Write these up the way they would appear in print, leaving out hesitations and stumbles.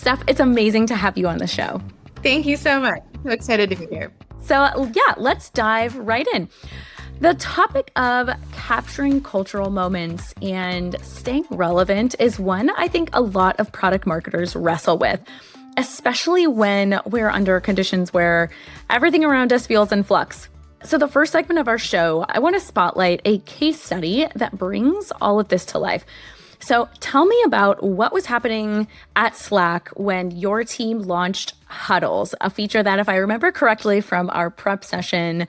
Steph, it's amazing to have you on the show. Thank you so much. I'm excited to be here. So let's dive right in. The topic of capturing cultural moments and staying relevant is one I think a lot of product marketers wrestle with, especially when we're under conditions where everything around us feels in flux. So the first segment of our show, I want to spotlight a case study that brings all of this to life. So tell me about what was happening at Slack when your team launched Huddles, a feature that, if I remember correctly from our prep session,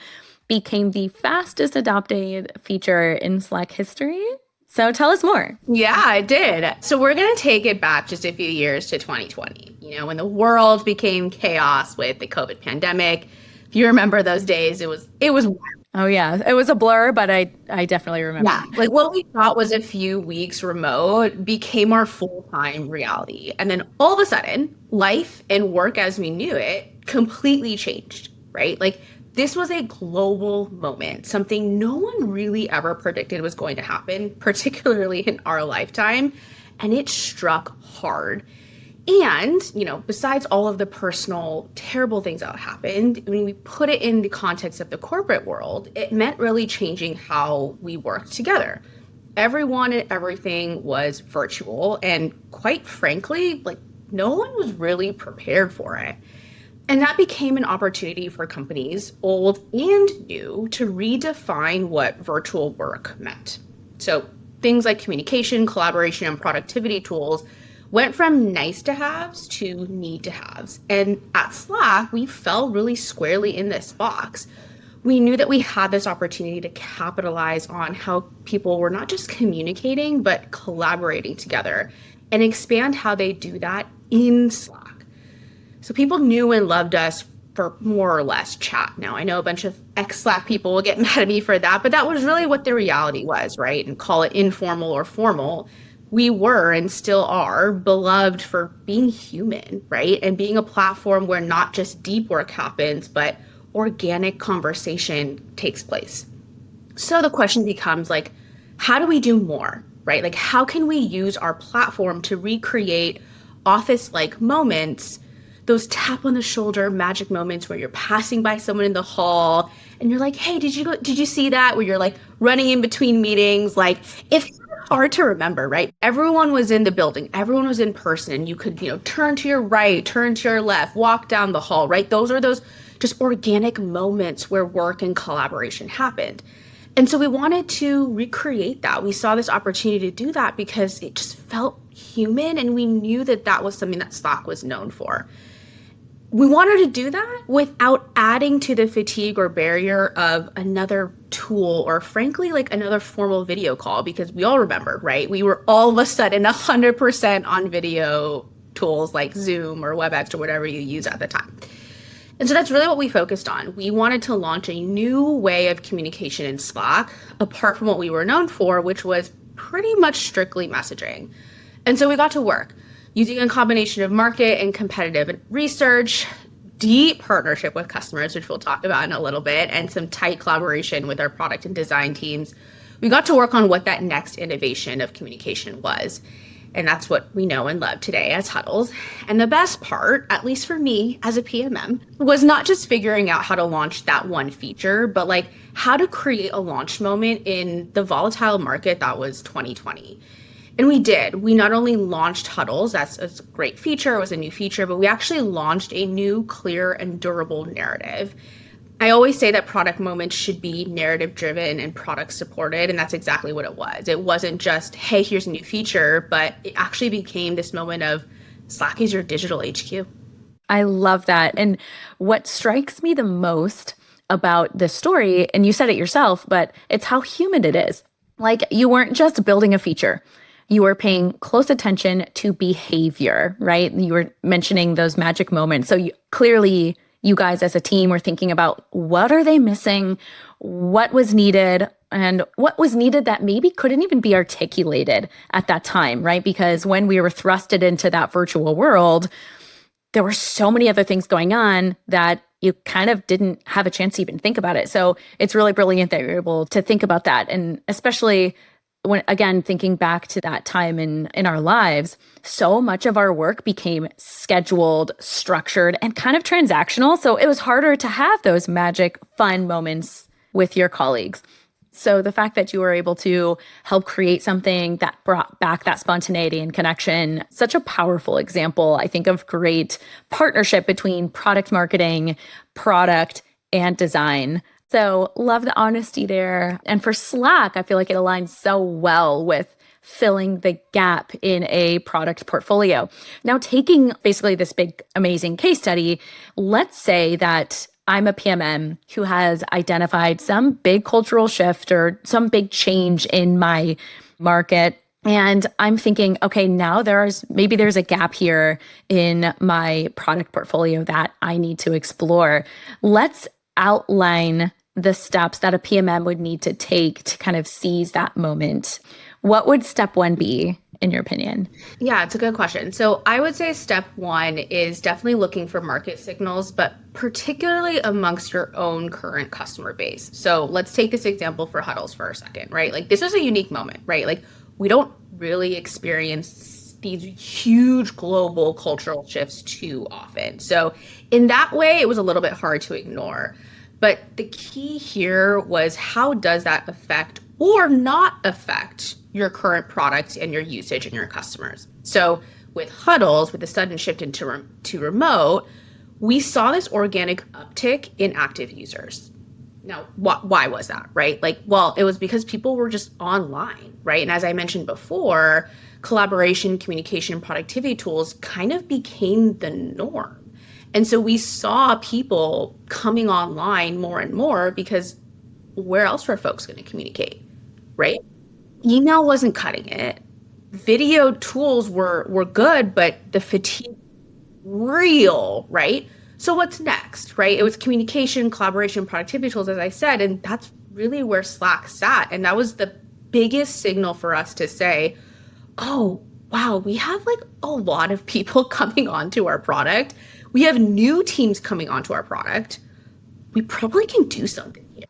became the fastest adopted feature in Slack history. So tell us more. Yeah, I did. So we're going to take it back just a few years to 2020, when the world became chaos with the COVID pandemic. If you remember those days, it was wild. Oh, yeah. It was a blur, but I definitely remember. Yeah. Like what we thought was a few weeks remote became our full-time reality. And then all of a sudden, life and work as we knew it completely changed, right? Like this was a global moment, something no one really ever predicted was going to happen, particularly in our lifetime. And it struck hard. And, besides all of the personal terrible things that happened, when we put it in the context of the corporate world, it meant really changing how we worked together. Everyone and everything was virtual. And quite frankly, no one was really prepared for it. And that became an opportunity for companies, old and new, to redefine what virtual work meant. So things like communication, collaboration, and productivity tools went from nice to haves to need to haves. And at Slack, we fell really squarely in this box. We knew that we had this opportunity to capitalize on how people were not just communicating, but collaborating together and expand how they do that in Slack. So people knew and loved us for more or less chat. Now, I know a bunch of ex-Slack people will get mad at me for that, but that was really what the reality was, right? And call it informal or formal. We were and still are beloved for being human, right? And being a platform where not just deep work happens, but organic conversation takes place. So the question becomes how do we do more, right? How can we use our platform to recreate office-like moments, those tap on the shoulder magic moments where you're passing by someone in the hall and you're like, hey, did you see that? Where you're running in between meetings, if hard to remember, right? Everyone was in the building. Everyone was in person. You could, turn to your right, turn to your left, walk down the hall, right? Those are those just organic moments where work and collaboration happened. And so we wanted to recreate that. We saw this opportunity to do that because it just felt human. And we knew that that was something that Slack was known for. We wanted to do that without adding to the fatigue or barrier of another tool or frankly, another formal video call, because we all remember, right? We were all of a sudden 100% on video tools like Zoom or WebEx or whatever you use at the time. And so that's really what we focused on. We wanted to launch a new way of communication in Slack, apart from what we were known for, which was pretty much strictly messaging. And so we got to work. Using a combination of market and competitive research, deep partnership with customers, which we'll talk about in a little bit, and some tight collaboration with our product and design teams, we got to work on what that next innovation of communication was. And that's what we know and love today as Huddles. And the best part, at least for me as a PMM, was not just figuring out how to launch that one feature, but how to create a launch moment in the volatile market that was 2020. And we did. We not only launched Huddles, that's a great feature, it was a new feature, but we actually launched a new, clear, and durable narrative. I always say that product moments should be narrative driven and product supported, and that's exactly what it was. It wasn't just, hey, here's a new feature, but it actually became this moment of Slack is your digital HQ. I love that. And what strikes me the most about this story, and you said it yourself, but it's how human it is. You weren't just building a feature. You were paying close attention to behavior, right? You were mentioning those magic moments. So clearly, you guys as a team were thinking about what are they missing, what was needed, and what was needed that maybe couldn't even be articulated at that time, right? Because when we were thrusted into that virtual world, there were so many other things going on that you kind of didn't have a chance to even think about it. So it's really brilliant that you're able to think about that. And especially when, again, thinking back to that time in our lives, so much of our work became scheduled, structured, and kind of transactional. So it was harder to have those magic, fun moments with your colleagues. So the fact that you were able to help create something that brought back that spontaneity and connection, such a powerful example, I think, of great partnership between product marketing, product, and design. So love the honesty there. And for Slack, I feel like it aligns so well with filling the gap in a product portfolio. Now, taking basically this big, amazing case study, let's say that I'm a PMM who has identified some big cultural shift or some big change in my market. And I'm thinking, okay, now there's a gap here in my product portfolio that I need to explore. Let's outline the steps that a PMM would need to take to kind of seize that moment. What would step one be, in your opinion? Yeah, it's a good question. So I would say step one is definitely looking for market signals, but particularly amongst your own current customer base. So let's take this example for Huddles for a second, right? Like this was a unique moment, right? Like we don't really experience these huge global cultural shifts too often. So in that way, it was a little bit hard to ignore. But the key here was, how does that affect or not affect your current product and your usage and your customers? So with Huddles, with the sudden shift into remote, we saw this organic uptick in active users. Now, why was that, right? Like, well, it was because people were just online, right? And as I mentioned before, collaboration, communication, productivity tools kind of became the norm. And so we saw people coming online more and more, because where else were folks going to communicate, right? Email wasn't cutting it. Video tools were good, but the fatigue real, right? So what's next, right? It was communication, collaboration, productivity tools, as I said, and that's really where Slack sat. And that was the biggest signal for us to say, oh, wow, we have like a lot of people coming onto our product. We have new teams coming onto our product. We probably can do something here.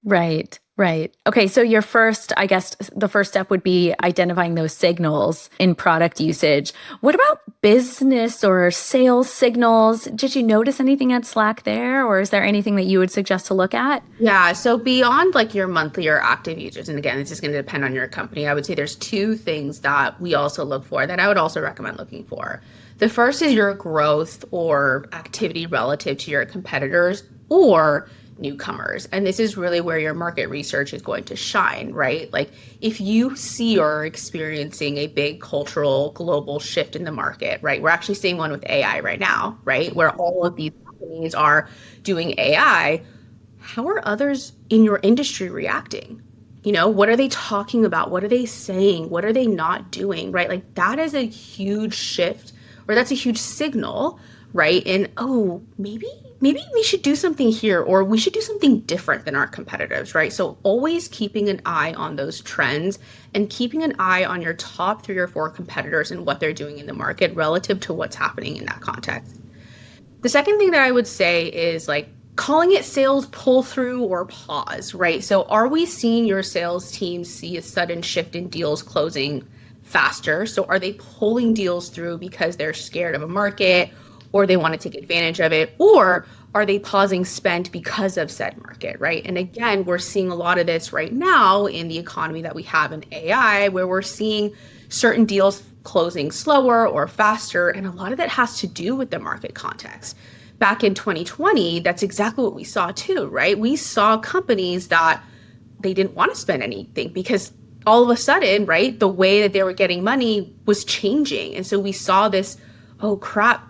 Right, right. Okay, so your first, I guess the first step would be identifying those signals in product usage. What about business or sales signals? Did you notice anything at Slack there, or is there anything that you would suggest to look at? Yeah, so beyond like your monthly or active users, and again, it's just going to depend on your company, I would say there's two things that we also look for that I would also recommend looking for. The first is your growth or activity relative to your competitors or newcomers. And this is really where your market research is going to shine, right? Like if you see or are experiencing a big cultural global shift in the market, right? We're actually seeing one with AI right now, right? Where all of these companies are doing AI. How are others in your industry reacting? You know, what are they talking about? What are they saying? What are they not doing, right? Like that is a huge shift, or that's a huge signal, right? And oh, maybe we should do something here, or we should do something different than our competitors, right? So always keeping an eye on those trends and keeping an eye on your top 3 or 4 competitors and what they're doing in the market relative to what's happening in that context. The second thing that I would say is like calling it sales pull through or pause, right? So are we seeing your sales team see a sudden shift in deals closing faster? So are they pulling deals through because they're scared of a market, or they want to take advantage of it, or are they pausing spend because of said market, right? And again, we're seeing a lot of this right now in the economy that we have in AI, where we're seeing certain deals closing slower or faster, and a lot of that has to do with the market context. Back in 2020, that's exactly what we saw too, right? We saw companies that they didn't want to spend anything because all of a sudden, right, the way that they were getting money was changing. And so we saw this, oh crap,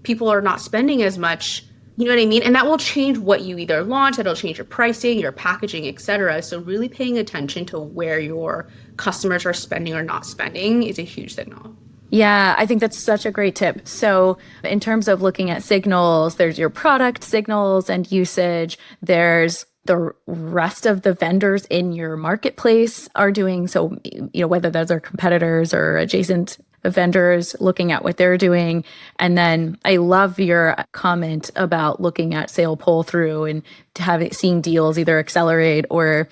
people are not spending as much, you know what I mean? And that will change what you either launch, that'll change your pricing, your packaging, et cetera. So really paying attention to where your customers are spending or not spending is a huge signal. Yeah, I think that's such a great tip. So in terms of looking at signals, there's your product signals and usage. There's the rest of the vendors in your marketplace are doing. So, you know, whether those are competitors or adjacent vendors, looking at what they're doing. And then I love your comment about looking at sale pull through and seeing deals either accelerate or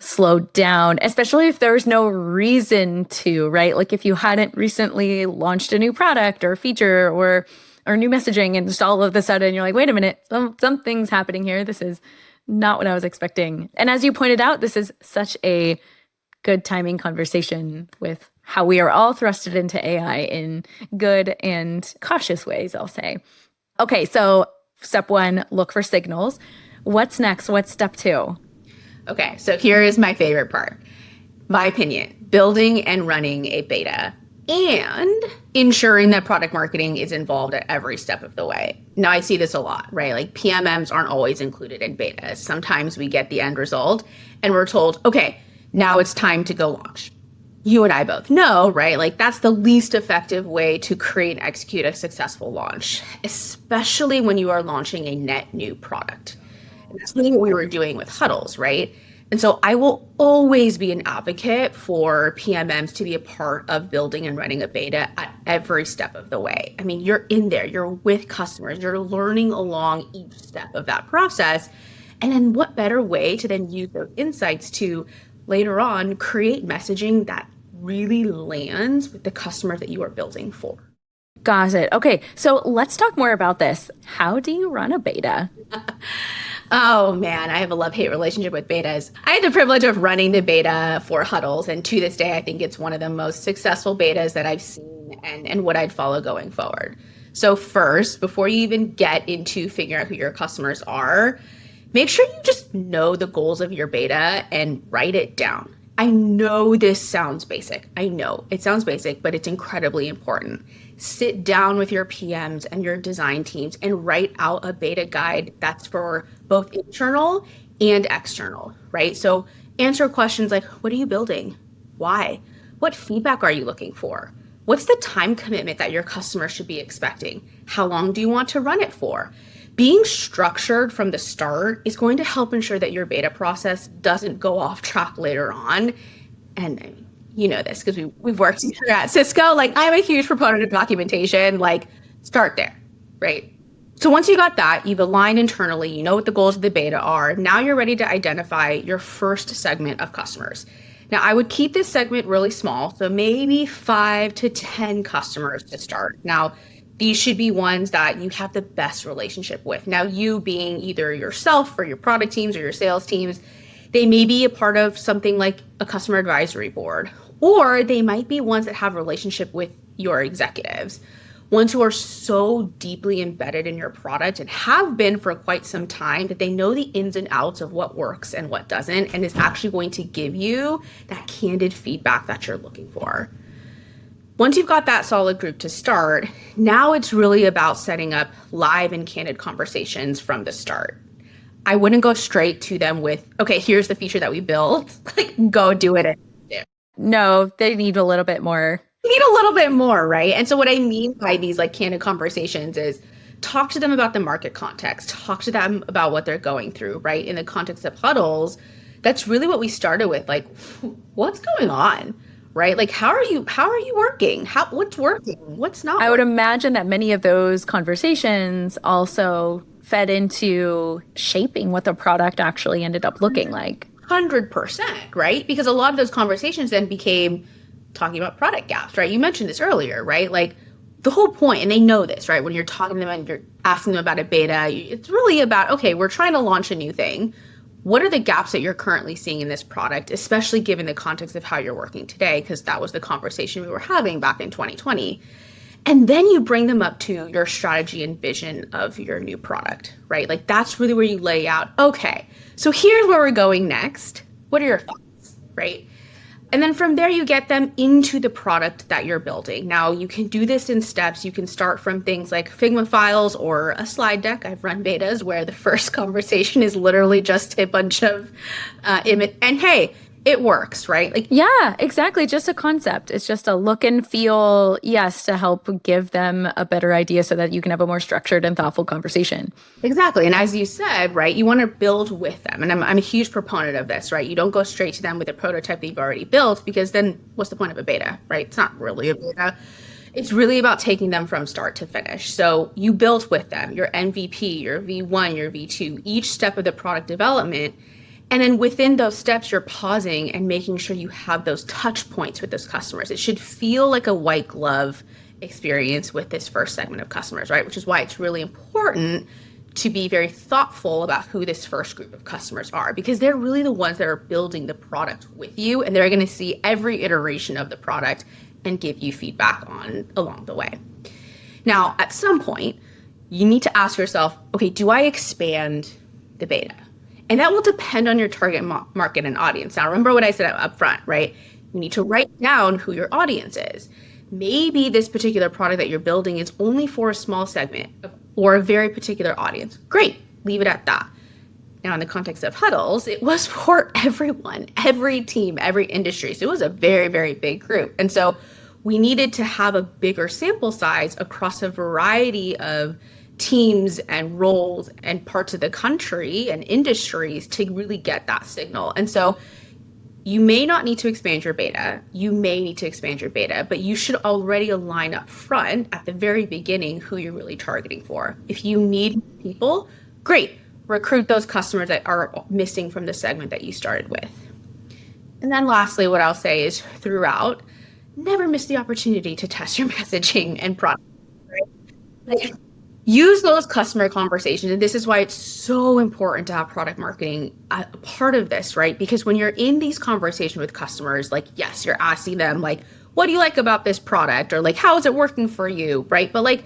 slowed down, especially if there's no reason to, right? Like if you hadn't recently launched a new product or feature or new messaging, and just all of a sudden you're like, wait a minute, something's happening here. This is not what I was expecting. And as you pointed out, this is such a good timing conversation with how we are all thrusted into AI in good and cautious ways, I'll say. Okay, so step one, look for signals. What's next? What's step two? Okay, so here is my favorite part. My opinion, building and running a beta and ensuring that product marketing is involved at every step of the way. Now, I see this a lot, right? Like PMMs aren't always included in betas. Sometimes we get the end result and we're told, okay, now it's time to go launch. You and I both know, right? Like that's the least effective way to create and execute a successful launch, especially when you are launching a net new product. And that's really what we were doing with Huddles, right? And so I will always be an advocate for PMMs to be a part of building and running a beta at every step of the way. I mean, you're in there, you're with customers, you're learning along each step of that process. And then what better way to then use those insights to later on create messaging that really lands with the customer that you are building for. Got it. Okay, so let's talk more about this. How do you run a beta? Oh man, I have a love-hate relationship with betas. I had the privilege of running the beta for Huddles, and to this day, I think it's one of the most successful betas that I've seen and what I'd follow going forward. So first, before you even get into figuring out who your customers are, make sure you just know the goals of your beta and write it down. I know this sounds basic. I know it sounds basic, but it's incredibly important. Sit down with your PMs and your design teams and write out a beta guide that's for both internal and external, right? So answer questions like, what are you building? Why? What feedback are you looking for? What's the time commitment that your customer should be expecting? How long do you want to run it for? Being structured from the start is going to help ensure that your beta process doesn't go off track later on. And you know this because we've worked together at Cisco. Like I'm a huge proponent of documentation. Like start there, right? So once you got that, you've aligned internally, you know what the goals of the beta are. Now you're ready to identify your first segment of customers. Now I would keep this segment really small. So maybe 5 to 10 customers to start. Now, these should be ones that you have the best relationship with. Now, you being either yourself or your product teams or your sales teams, they may be a part of something like a customer advisory board, or they might be ones that have a relationship with your executives, ones who are so deeply embedded in your product and have been for quite some time that they know the ins and outs of what works and what doesn't, and is actually going to give you that candid feedback that you're looking for. Once you've got that solid group to start, now it's really about setting up live and candid conversations from the start. I wouldn't go straight to them with, okay, here's the feature that we built. Like, go do it. No, they need a little bit more. Need a little bit more, right? And so what I mean by these like candid conversations is talk to them about the market context, talk to them about what they're going through, right? In the context of Huddles, that's really what we started with. Like, what's going on? Right? Like, how are you working? What's working? What's not? I would imagine that many of those conversations also fed into shaping what the product actually ended up looking like. 100%, right? Because a lot of those conversations then became talking about product gaps, right? You mentioned this earlier, right? Like the whole point, and they know this, right? When you're talking to them and you're asking them about a beta, it's really about, okay, we're trying to launch a new thing. What are the gaps that you're currently seeing in this product, especially given the context of how you're working today? Because that was the conversation we were having back in 2020. And then you bring them up to your strategy and vision of your new product, right? Like that's really where you lay out, okay, so here's where we're going next. What are your thoughts, right? And then from there, you get them into the product that you're building. Now, you can do this in steps. You can start from things like Figma files or a slide deck. I've run betas where the first conversation is literally just a bunch of image. And hey, it works, right? Like, yeah, exactly. Just a concept. It's just a look and feel, yes, to help give them a better idea so that you can have a more structured and thoughtful conversation. Exactly. And as you said, right, you want to build with them. And I'm a huge proponent of this, right? You don't go straight to them with a prototype that you've already built because then what's the point of a beta, right? It's not really a beta. It's really about taking them from start to finish. So you built with them your MVP, your V1, your V2, each step of the product development. And then within those steps, you're pausing and making sure you have those touch points with those customers. It should feel like a white glove experience with this first segment of customers, right? Which is why it's really important to be very thoughtful about who this first group of customers are, because they're really the ones that are building the product with you, and they're going to see every iteration of the product and give you feedback on along the way. Now, at some point, you need to ask yourself, okay, do I expand the beta? And that will depend on your target market and audience. Now, remember what I said up front, right? You need to write down who your audience is. Maybe this particular product that you're building is only for a small segment or a very particular audience. Great, leave it at that. Now, in the context of Huddles, it was for everyone, every team, every industry. So it was a very, very big group. And so we needed to have a bigger sample size across a variety of teams and roles and parts of the country and industries to really get that signal. And so you may not need to expand your beta. You may need to expand your beta, but you should already align up front at the very beginning who you're really targeting for. If you need people, great. Recruit those customers that are missing from the segment that you started with. And then lastly, what I'll say is throughout, never miss the opportunity to test your messaging and product. Right? Use those customer conversations. And this is why it's so important to have product marketing a part of this, right? Because when you're in these conversations with customers, like, yes, you're asking them, like, what do you like about this product? Or like, how is it working for you, right? But like,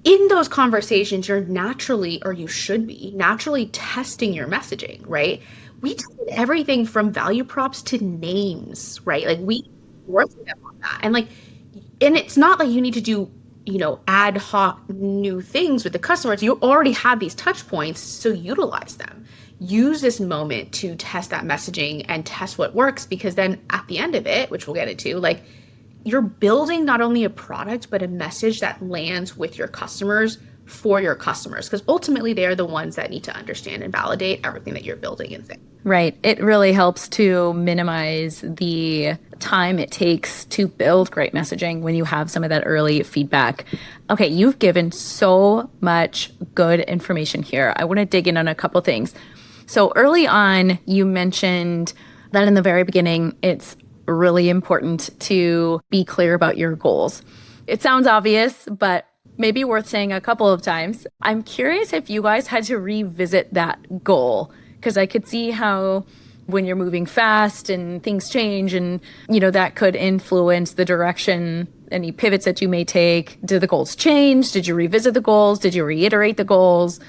in those conversations, you're naturally, or you should be, naturally testing your messaging, right? We tested everything from value props to names, right? Like, we worked with them on that. And like, and it's not like you need to do ad hoc new things with the customers. You already have these touch points, so utilize them. Use this moment to test that messaging and test what works, because then at the end of it, which we'll get into, like, you're building not only a product, but a message that lands with your customers for your customers, because ultimately they're the ones that need to understand and validate everything that you're building and saying. Right. It really helps to minimize the time it takes to build great messaging when you have some of that early feedback. Okay, you've given so much good information here. I want to dig in on a couple things. So early on, you mentioned that in the very beginning, it's really important to be clear about your goals. It sounds obvious, but maybe worth saying a couple of times. I'm curious if you guys had to revisit that goal, because I could see how when you're moving fast and things change and, that could influence the direction, any pivots that you may take. Did the goals change? Did you revisit the goals? Did you reiterate the goals?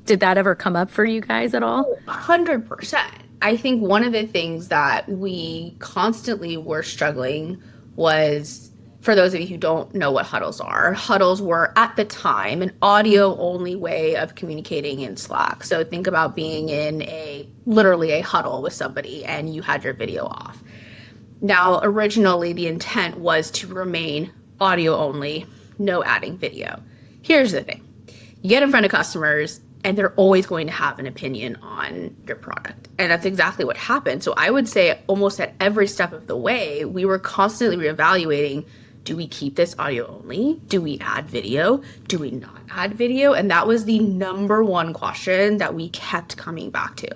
Did that ever come up for you guys at all? 100%. I think one of the things that we constantly were struggling was, for those of you who don't know what Huddles are, Huddles were at the time an audio only way of communicating in Slack. So think about being in literally a huddle with somebody and you had your video off. Now, originally the intent was to remain audio only, no adding video. Here's the thing. You get in front of customers and they're always going to have an opinion on your product. And that's exactly what happened. So I would say almost at every step of the way, we were constantly reevaluating, do we keep this audio only? Do we add video? Do we not add video? And that was the number one question that we kept coming back to.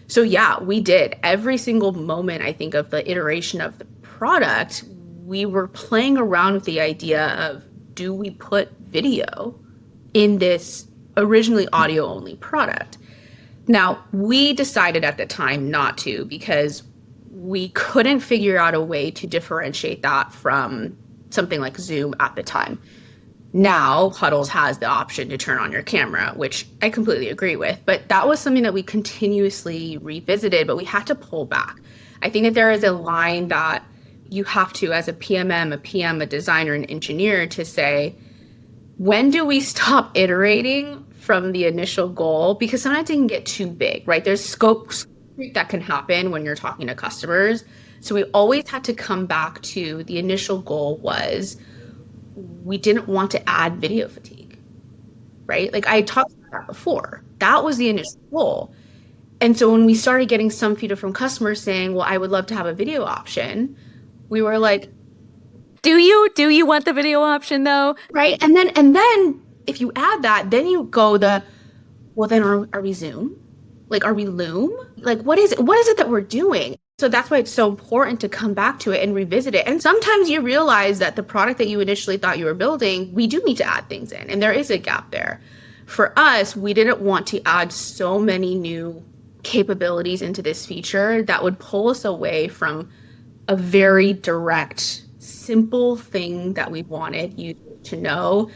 So yeah, we did. Every single moment, I think, of the iteration of the product, we were playing around with the idea of, do we put video in this originally audio only product? Now, we decided at the time not to, because we couldn't figure out a way to differentiate that from something like Zoom at the time. Now, Huddles has the option to turn on your camera, which I completely agree with. But that was something that we continuously revisited, but we had to pull back. I think that there is a line that you have to, as a PMM, a PM, a designer, an engineer, to say, when do we stop iterating from the initial goal? Because sometimes it can get too big, right? There's scope that can happen when you're talking to customers. So we always had to come back to the initial goal was, we didn't want to add video fatigue, right? Like I talked about that before. That was the initial goal. And so when we started getting some feedback from customers saying, well, I would love to have a video option, we were like, Do you want the video option though? Right. And then if you add that, then you go well, then are we Zoom? Like, are we Loom? Like, what is it that we're doing? So that's why it's so important to come back to it and revisit it. And sometimes you realize that the product that you initially thought you were building, we do need to add things in, and there is a gap there. For us, we didn't want to add so many new capabilities into this feature that would pull us away from a very direct, simple thing that we wanted you to know.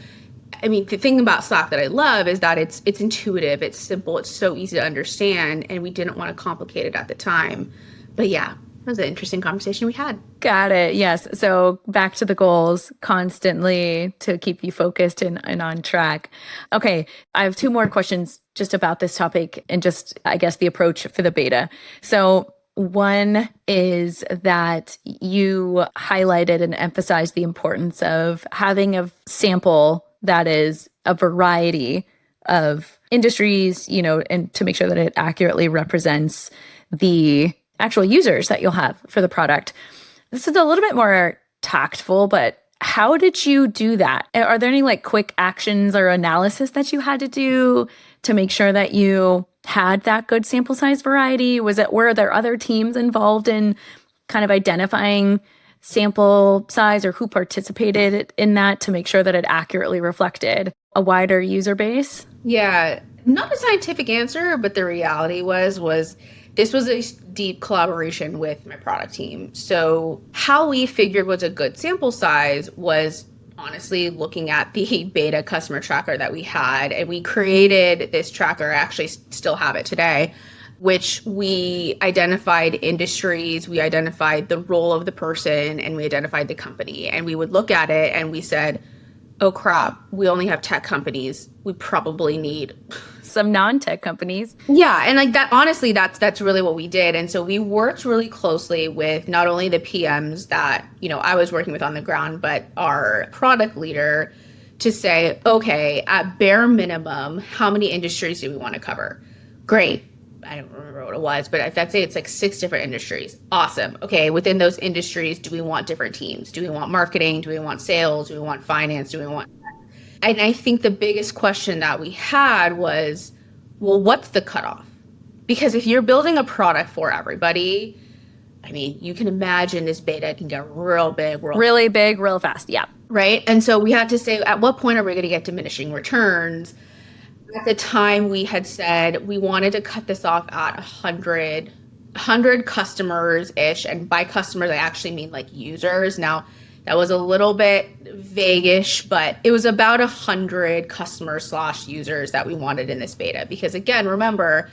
I mean, the thing about Slack that I love is that it's intuitive, it's simple, it's so easy to understand, and we didn't want to complicate it at the time. But yeah, that was an interesting conversation we had. Got it. Yes. So back to the goals constantly to keep you focused and on track. Okay. I have two more questions just about this topic and just, I guess, the approach for the beta. So one is that you highlighted and emphasized the importance of having a sample that is a variety of industries, and to make sure that it accurately represents the actual users that you'll have for the product. This is a little bit more tactful, but how did you do that? Are there any quick actions or analysis that you had to do to make sure that you had that good sample size variety? Were there other teams involved in kind of identifying sample size or who participated in that to make sure that it accurately reflected a wider user base? Yeah, not a scientific answer, but the reality was this was a deep collaboration with my product team. So how we figured was a good sample size was honestly looking at the beta customer tracker that we had. And we created this tracker, I actually still have it today, which we identified industries, we identified the role of the person, and we identified the company. And we would look at it and we said, oh crap, we only have tech companies. We probably need some non-tech companies. Yeah. And that, honestly, that's really what we did. And so we worked really closely with not only the PMs that, I was working with on the ground, but our product leader to say, okay, at bare minimum, how many industries do we want to cover? Great. I don't remember what it was, but I'd say it's 6 different industries. Awesome. Okay. Within those industries, do we want different teams? Do we want marketing? Do we want sales? Do we want finance? Do we want... And I think the biggest question that we had was, well, what's the cutoff? Because if you're building a product for everybody, I mean, you can imagine this beta can get real big. Really big, real fast. Yeah. Right. And so we had to say, at what point are we going to get diminishing returns? At the time, we had said we wanted to cut this off at 100 customers-ish. And by customers, I actually mean users. Now, that was a little bit vague-ish, but it was about 100 customers/users that we wanted in this beta. Because again, remember,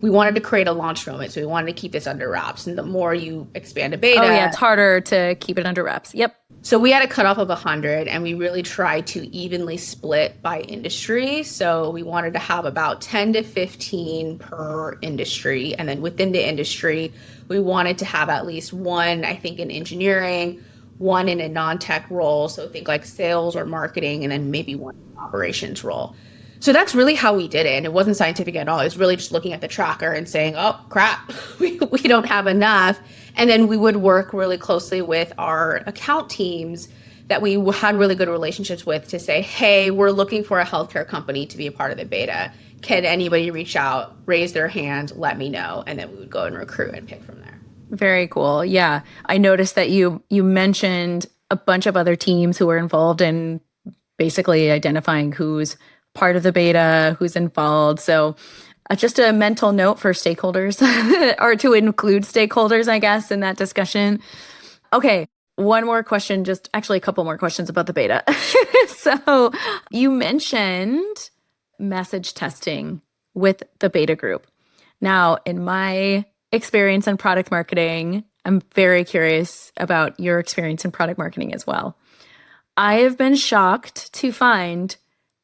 we wanted to create a launch moment, so we wanted to keep this under wraps. And the more you expand a beta... Oh yeah, it's harder to keep it under wraps. Yep. So we had a cutoff of 100, and we really tried to evenly split by industry. So we wanted to have about 10 to 15 per industry. And then within the industry, we wanted to have at least one, I think, in engineering, one in a non-tech role. So think sales or marketing, and then maybe one operations role. So that's really how we did it. And it wasn't scientific at all. It was really just looking at the tracker and saying, oh, crap, we don't have enough. And then we would work really closely with our account teams that we had really good relationships with to say, hey, we're looking for a healthcare company to be a part of the beta. Can anybody reach out, raise their hand, let me know? And then we would go and recruit and pick from there. Very cool. Yeah. I noticed that you mentioned a bunch of other teams who were involved in basically identifying who's part of the beta, who's involved. So just a mental note for stakeholders or to include stakeholders, I guess, in that discussion. Okay. One more question, just actually a couple more questions about the beta. So you mentioned message testing with the beta group. Now, in my experience in product marketing, I'm very curious about your experience in product marketing as well. I have been shocked to find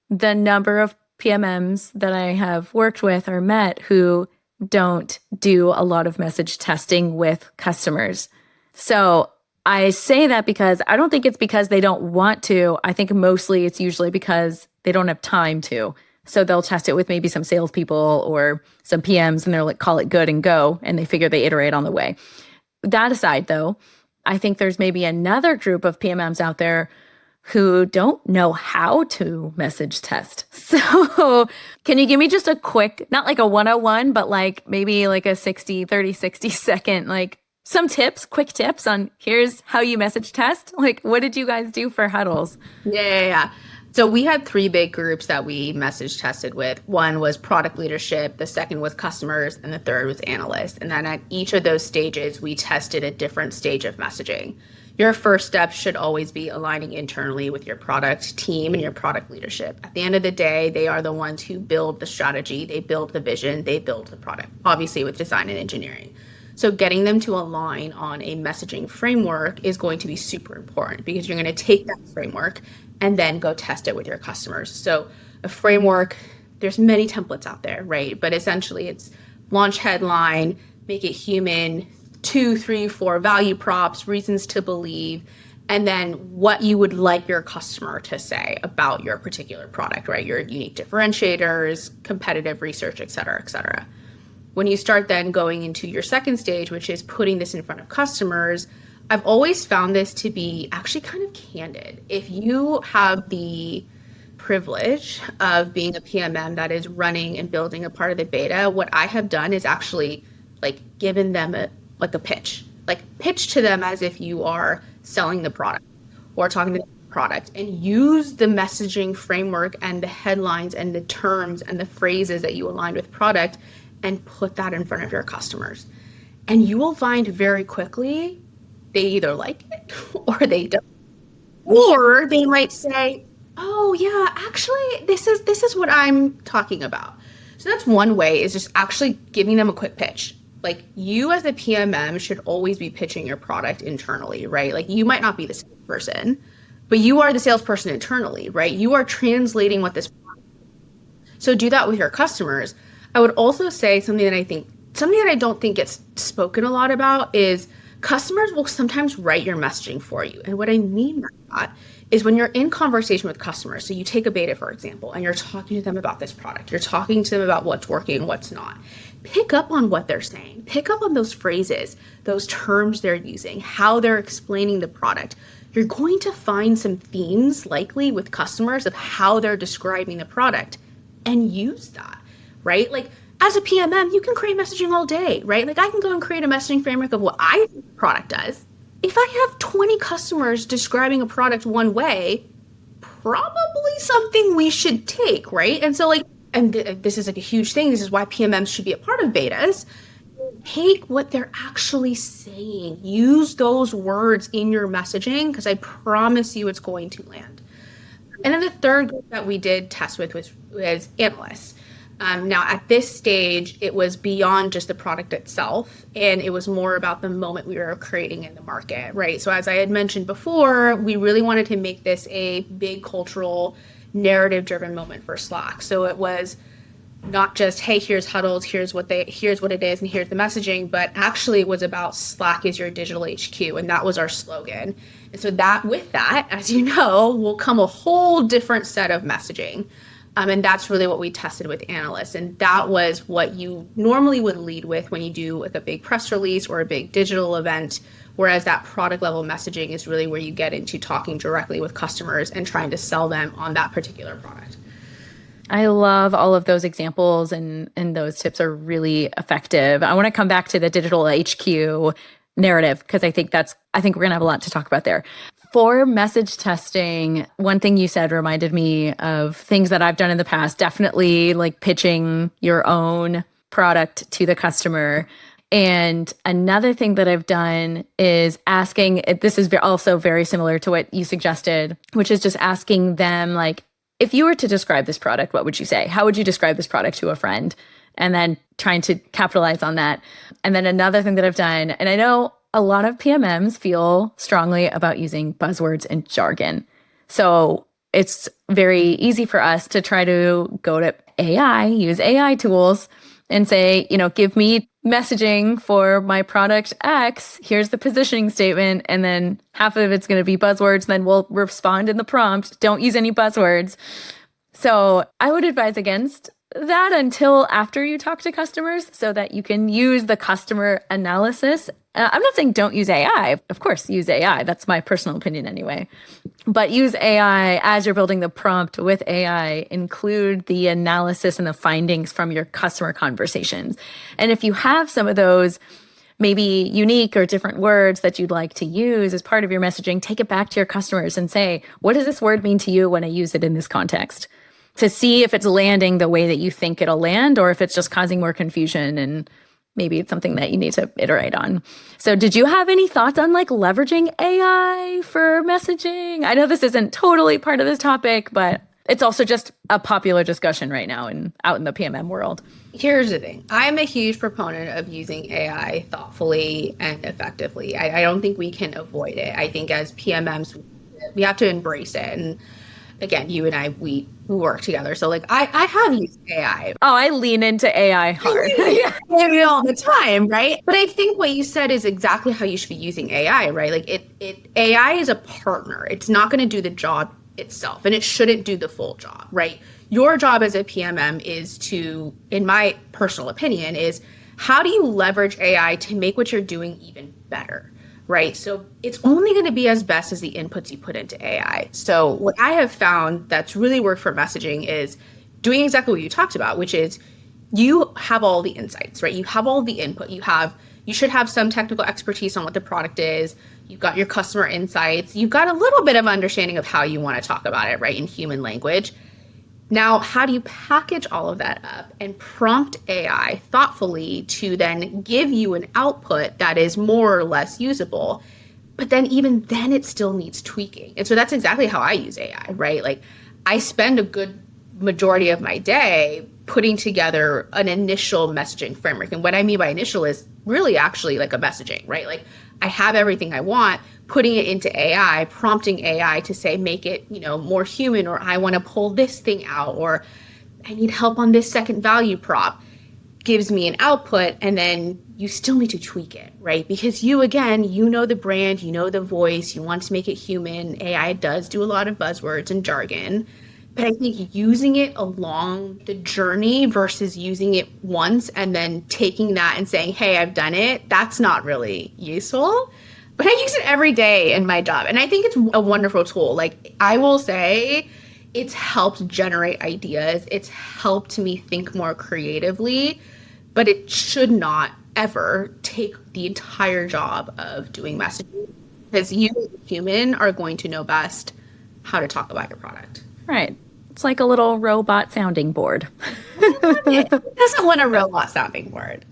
the number of PMMs that I have worked with or met who don't do a lot of message testing with customers. So I say that because I don't think it's because they don't want to. I think mostly it's usually because they don't have time to. So they'll test it with maybe some salespeople or some PMs and they're call it good and go. And they figure they iterate on the way. That aside, though, I think there's maybe another group of PMMs out there who don't know how to message test. So can you give me just a quick, not like a 101, but like maybe like a 60 second, like some tips, quick tips on here's how you message test? Like, what did you guys do for Huddles? Yeah. So we had three big groups that we message tested with. One was product leadership, the second was customers, and the third was analysts. And then at each of those stages, we tested a different stage of messaging. Your first step should always be aligning internally with your product team and your product leadership. At the end of the day, they are the ones who build the strategy, they build the vision, they build the product, obviously with design and engineering. So getting them to align on a messaging framework is going to be super important because you're going to take that framework and then go test it with your customers. So a framework, there's many templates out there, right? But essentially it's launch headline, make it human, 2, 3, 4 value props, reasons to believe, and then what you would like your customer to say about your particular product, right? Your unique differentiators, competitive research, et cetera, et cetera. When you start then going into your second stage, which is putting this in front of customers, I've always found this to be actually kind of candid. If you have the privilege of being a PMM that is running and building a part of the beta, what I have done is actually like given them a pitch, like pitch to them as if you are selling the product or talking to the product, and use the messaging framework and the headlines and the terms and the phrases that you aligned with product and put that in front of your customers. And you will find very quickly they either like it or they don't. Or they might say, oh yeah, actually this is what I'm talking about. So that's one way, is just actually giving them a quick pitch. Like, you as a PMM should always be pitching your product internally, right? Like, you might not be the salesperson, but you are the salesperson internally, right? You are translating what this. So do that with your customers. I would also say something that I don't think gets spoken a lot about is customers will sometimes write your messaging for you. And what I mean by that is when you're in conversation with customers, so you take a beta, for example, and you're talking to them about this product, you're talking to them about what's working and what's not. Pick up on what they're saying. Pick up on those phrases, those terms they're using, how they're explaining the product. You're going to find some themes likely with customers of how they're describing the product, and use that. Right? Like, as a PMM, you can create messaging all day, right? Like, I can go and create a messaging framework of what I think the product does. If I have 20 customers describing a product one way, probably something we should take, right? And so like, this is like a huge thing. This is why PMMs should be a part of betas. Take what they're actually saying. Use those words in your messaging, because I promise you it's going to land. And then the third group that we did test with was analysts. Now, at this stage, it was beyond just the product itself, and it was more about the moment we were creating in the market, right? So as I had mentioned before, we really wanted to make this a big cultural, narrative-driven moment for Slack. So it was not just, hey, here's Huddles, here's what it is, and here's the messaging, but actually it was about Slack is your digital HQ, and that was our slogan. And so with that, as you know, will come a whole different set of messaging. And that's really what we tested with analysts. And that was what you normally would lead with when you do like a big press release or a big digital event, whereas that product level messaging is really where you get into talking directly with customers and trying to sell them on that particular product. I love all of those examples, and those tips are really effective. I want to come back to the digital HQ narrative, because I think we're going to have a lot to talk about there. For message testing, one thing you said reminded me of things that I've done in the past, definitely like pitching your own product to the customer. And another thing that I've done is asking, this is also very similar to what you suggested, which is just asking them, like, if you were to describe this product, what would you say? How would you describe this product to a friend? And then trying to capitalize on that. And then another thing that I've done, and I know a lot of PMMs feel strongly about using buzzwords and jargon. So it's very easy for us to try to go to AI, use AI tools and say, give me messaging for my product X. Here's the positioning statement. And then half of it's going to be buzzwords. Then we'll respond in the prompt. Don't use any buzzwords. So I would advise against that until after you talk to customers so that you can use the customer analysis. I'm not saying don't use AI. Of course, use AI. That's my personal opinion anyway. But use AI as you're building the prompt with AI. Include the analysis and the findings from your customer conversations. And if you have some of those maybe unique or different words that you'd like to use as part of your messaging, take it back to your customers and say, what does this word mean to you when I use it in this context? To see if it's landing the way that you think it'll land, or if it's just causing more confusion and maybe it's something that you need to iterate on. So did you have any thoughts on like leveraging AI for messaging? I know this isn't totally part of this topic, but it's also just a popular discussion right now and out in the PMM world. Here's the thing. I'm a huge proponent of using AI thoughtfully and effectively. I don't think we can avoid it. I think as PMMs, we have to embrace it. And again, you and I, we work together. So like I have used AI. Oh, I lean into AI hard. All the time, right? But I think what you said is exactly how you should be using AI, right? Like AI is a partner. It's not going to do the job itself, and it shouldn't do the full job, right? Your job as a PMM is to, in my personal opinion, is how do you leverage AI to make what you're doing even better, right? So it's only going to be as best as the inputs you put into AI. So what I have found that's really worked for messaging is doing exactly what you talked about, which is you have all the insights, right? You have all the input. You should have some technical expertise on what the product is. You've got your customer insights. You've got a little bit of understanding of how you want to talk about it, right? In human language. Now, how do you package all of that up and prompt AI thoughtfully to then give you an output that is more or less usable? But then even then it still needs tweaking. And so that's exactly how I use AI, right? Like I spend a good majority of my day putting together an initial messaging framework. And what I mean by initial is really actually like a messaging, right? Like I have everything I want, putting it into AI, prompting AI to say, make it, more human, or I want to pull this thing out, or I need help on this second value prop, gives me an output. And then you still need to tweak it, right? Because you know the brand, you know the voice, you want to make it human. AI does do a lot of buzzwords and jargon. But I think using it along the journey versus using it once and then taking that and saying, hey, I've done it, that's not really useful. But I use it every day in my job. And I think it's a wonderful tool. Like I will say it's helped generate ideas. It's helped me think more creatively, but it should not ever take the entire job of doing messaging, because you, human, are going to know best how to talk about your product. Right. It's like a little robot sounding board. Who doesn't want a robot sounding board?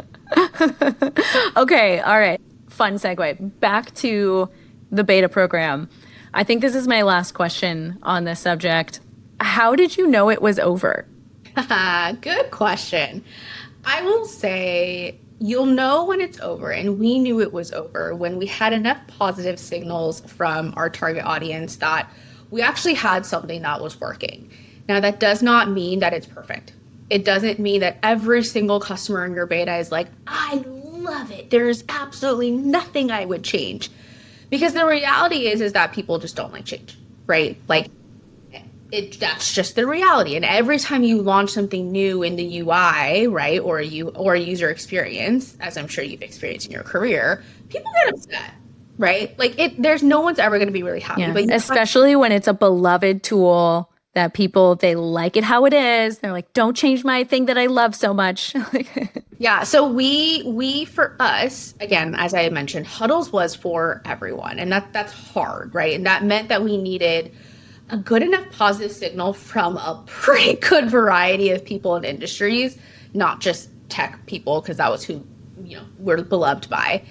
Okay. All right. Fun segue. Back to the beta program. I think this is my last question on this subject. How did you know it was over? Good question. I will say you'll know when it's over, and we knew it was over when we had enough positive signals from our target audience that we actually had something that was working. Now, that does not mean that it's perfect. It doesn't mean that every single customer in your beta is like, I love it. There's absolutely nothing I would change. Because the reality is that people just don't like change, right? Like, that's just the reality. And every time you launch something new in the UI, right, or a user experience, as I'm sure you've experienced in your career, people get upset. Right? Like there's no one's ever going to be really happy. Yeah, but especially when it's a beloved tool that people, they like it how it is. They're like, don't change my thing that I love so much. Yeah. So we, for us, again, as I mentioned, Huddles was for everyone. And that's hard, right? And that meant that we needed a good enough positive signal from a pretty good variety of people and industries, not just tech people, because that was who, we're beloved by.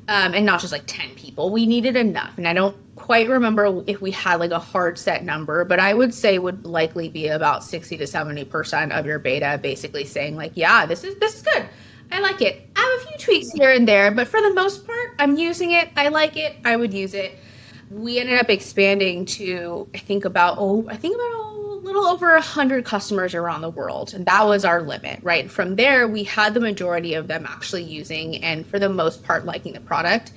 And not just like 10 people. We needed enough. And I don't quite remember if we had like a hard set number, but I would say would likely be about 60 to 70% of your beta basically saying like, yeah, this is good. I like it. I have a few tweaks here and there, but for the most part, I'm using it. I like it. I would use it. We ended up expanding to, I think about a little over 100 customers around the world. And that was our limit, right? And from there, we had the majority of them actually using and for the most part liking the product.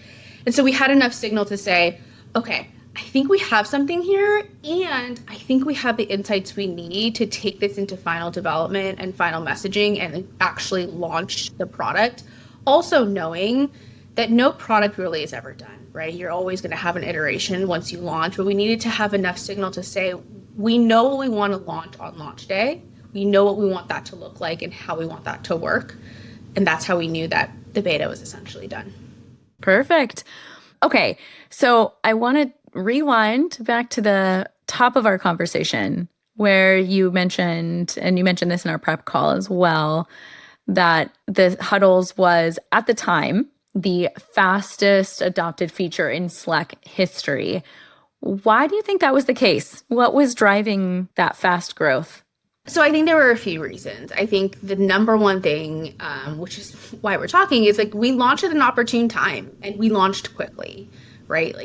And so we had enough signal to say, okay, I think we have something here, and I think we have the insights we need to take this into final development and final messaging and actually launch the product. Also knowing that no product really is ever done, right? You're always going to have an iteration once you launch, but we needed to have enough signal to say, we know what we want to launch on launch day. We know what we want that to look like and how we want that to work. And that's how we knew that the beta was essentially done. Perfect. Okay, so I want to rewind back to the top of our conversation where you mentioned, and you mentioned this in our prep call as well, that the Huddles was at the time the fastest adopted feature in Slack history. Why do you think that was the case? What was driving that fast growth? So I think there were a few reasons. I think the number one thing, which is why we're talking, is like we launched at an opportune time and we launched quickly, right?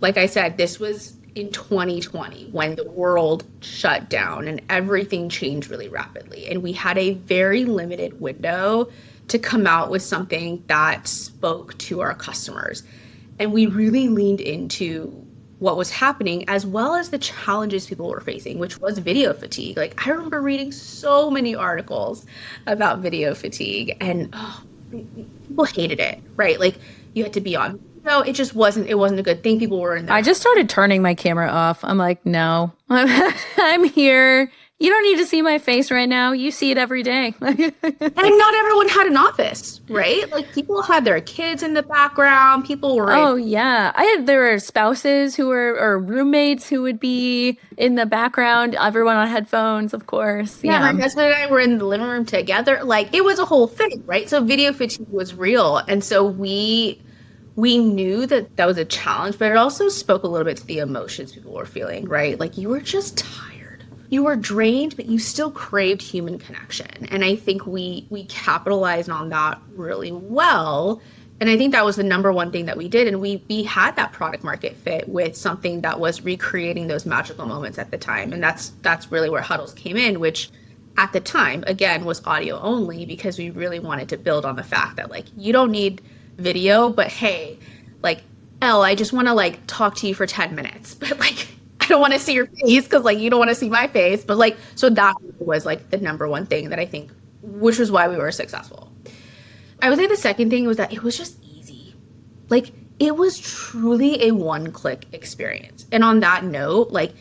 Like I said, this was in 2020 when the world shut down and everything changed really rapidly. And we had a very limited window to come out with something that spoke to our customers. And we really leaned into what was happening, as well as the challenges people were facing, which was video fatigue. Like I remember reading so many articles about video fatigue, and people hated it, right? Like you had to be on. No, it wasn't a good thing. People were in there. I just started turning my camera off. I'm like, no, I'm here. You don't need to see my face right now. You see it every day. And not everyone had an office, right? Like people had their kids in the background. People were. Oh yeah, there were spouses who were, or roommates who would be in the background. Everyone on headphones, of course. Yeah, my husband and I were in the living room together. Like it was a whole thing, right? So video fatigue was real, and so we knew that was a challenge, but it also spoke a little bit to the emotions people were feeling, right? Like you were just tired. You were drained, but you still craved human connection. And I think we capitalized on that really well. And I think that was the number one thing that we did. And we had that product market fit with something that was recreating those magical moments at the time. And that's really where Huddles came in, which at the time, again, was audio only, because we really wanted to build on the fact that like, you don't need video, but hey, like, Elle, I just want to like talk to you for 10 minutes, but like, I don't want to see your face because like you don't want to see my face. But like, so that was like the number one thing that I think, which was why we were successful. I would say the second thing was that it was just easy. Like it was truly a one-click experience. And on that note, like,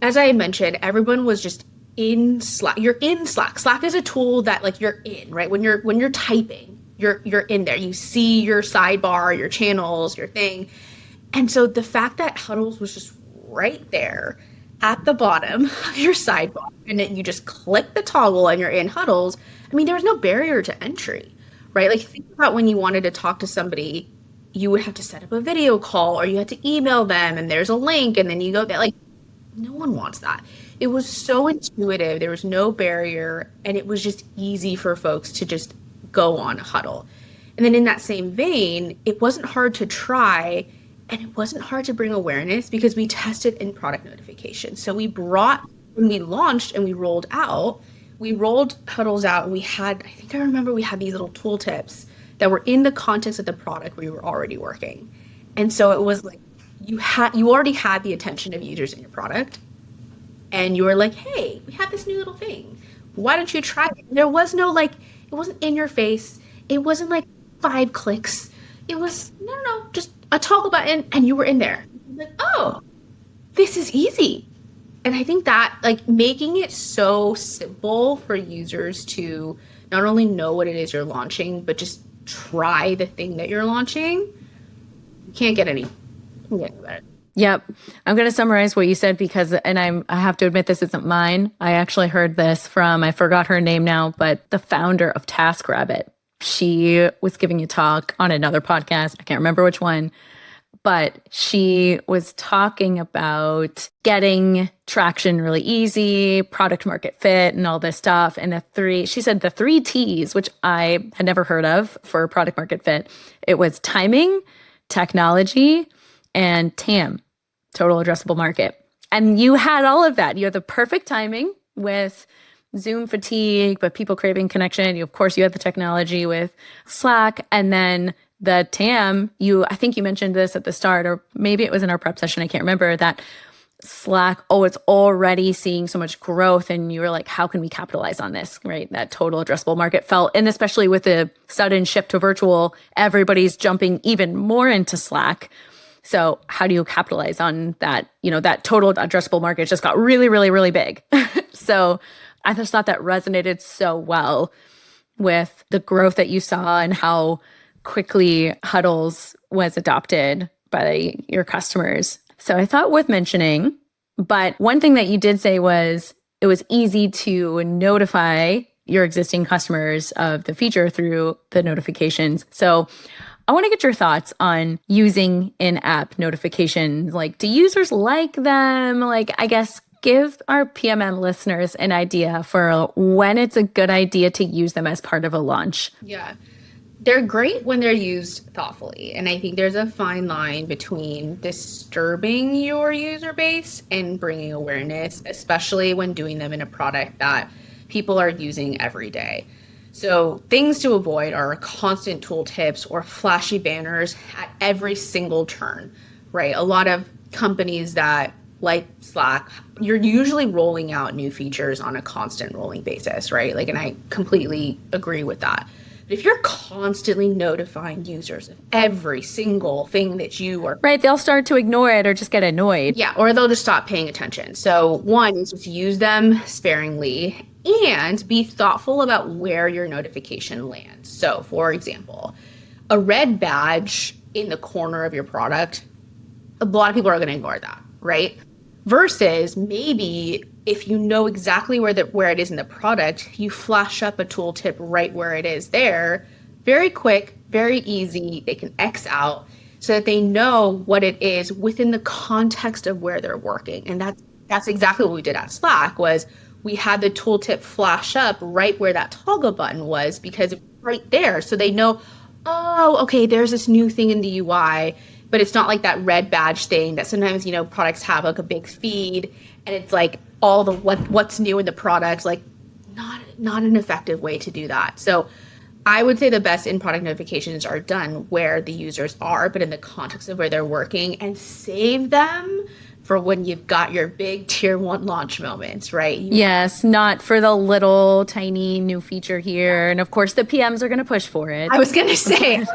as I mentioned, everyone was just in Slack. You're in Slack. Slack is a tool that like you're in, right? When you're typing, you're in there. You see your sidebar, your channels, your thing. And so the fact that Huddles was just right there at the bottom of your sidebar, and then you just click the toggle and you're in Huddles. I mean, there was no barrier to entry, right? Like think about when you wanted to talk to somebody, you would have to set up a video call or you had to email them and there's a link and then you go there. Like no one wants that. It was so intuitive. There was no barrier and it was just easy for folks to just go on Huddle. And then in that same vein, it wasn't hard to try. And it wasn't hard to bring awareness because we tested in product notification. So when we launched and we rolled Huddles out, and we had these little tooltips that were in the context of the product where you were already working. And so it was like, you already had the attention of users in your product. And you were like, hey, we have this new little thing. Why don't you try it? There was no like, it wasn't in your face. It wasn't like 5 clicks. It was, no, just a toggle button and you were in there. Like, oh, this is easy. And I think that like making it so simple for users to not only know what it is you're launching, but just try the thing that you're launching, you can't get any better. Yep. I'm going to summarize what you said because, and I have to admit this isn't mine. I actually heard this from, I forgot her name now, but the founder of TaskRabbit. She was giving a talk on another podcast. I can't remember which one, but she was talking about getting traction really easy, product market fit and all this stuff. And she said the 3 T's, which I had never heard of for product market fit. It was timing, technology, and TAM, total addressable market. And you had all of that. You had the perfect timing with Zoom fatigue, but people craving connection. Of course, you had the technology with Slack, and then the TAM, I think you mentioned this at the start, or maybe it was in our prep session, I can't remember, that Slack, it's already seeing so much growth. And you were like, how can we capitalize on this, right? That total addressable market fell. And especially with the sudden shift to virtual, everybody's jumping even more into Slack. So how do you capitalize on that? That total addressable market just got really, really, really big. So I just thought that resonated so well with the growth that you saw and how quickly Huddles was adopted by your customers. So I thought worth mentioning. But one thing that you did say was it was easy to notify your existing customers of the feature through the notifications. So I want to get your thoughts on using in-app notifications. Like, do users like them? Like, I guess give our PMM listeners an idea for when it's a good idea to use them as part of a launch. Yeah. They're great when they're used thoughtfully. And I think there's a fine line between disturbing your user base and bringing awareness, especially when doing them in a product that people are using every day. So things to avoid are constant tooltips or flashy banners at every single turn, right? A lot of companies that like Slack, you're usually rolling out new features on a constant rolling basis, right? Like, and I completely agree with that. But if you're constantly notifying users of every single thing that you are... Right, they'll start to ignore it or just get annoyed. Yeah, or they'll just stop paying attention. So one is just use them sparingly and be thoughtful about where your notification lands. So for example, a red badge in the corner of your product, a lot of people are going to ignore that, right? Versus maybe if you know exactly where it is in the product, you flash up a tooltip right where it is there. Very quick, very easy. They can X out so that they know what it is within the context of where they're working. And that's exactly what we did at Slack. Was we had the tooltip flash up right where that toggle button was, because it's right there. So they know, oh, okay, there's this new thing in the UI. But it's not like that red badge thing that sometimes, products have like a big feed and it's like all the what's new in the product, like not an effective way to do that. So I would say the best in-product notifications are done where the users are, but in the context of where they're working, and save them for when you've got your big tier 1 launch moments, right? Yes, not for the little tiny new feature here. And of course, the PMs are going to push for it. I was going to say,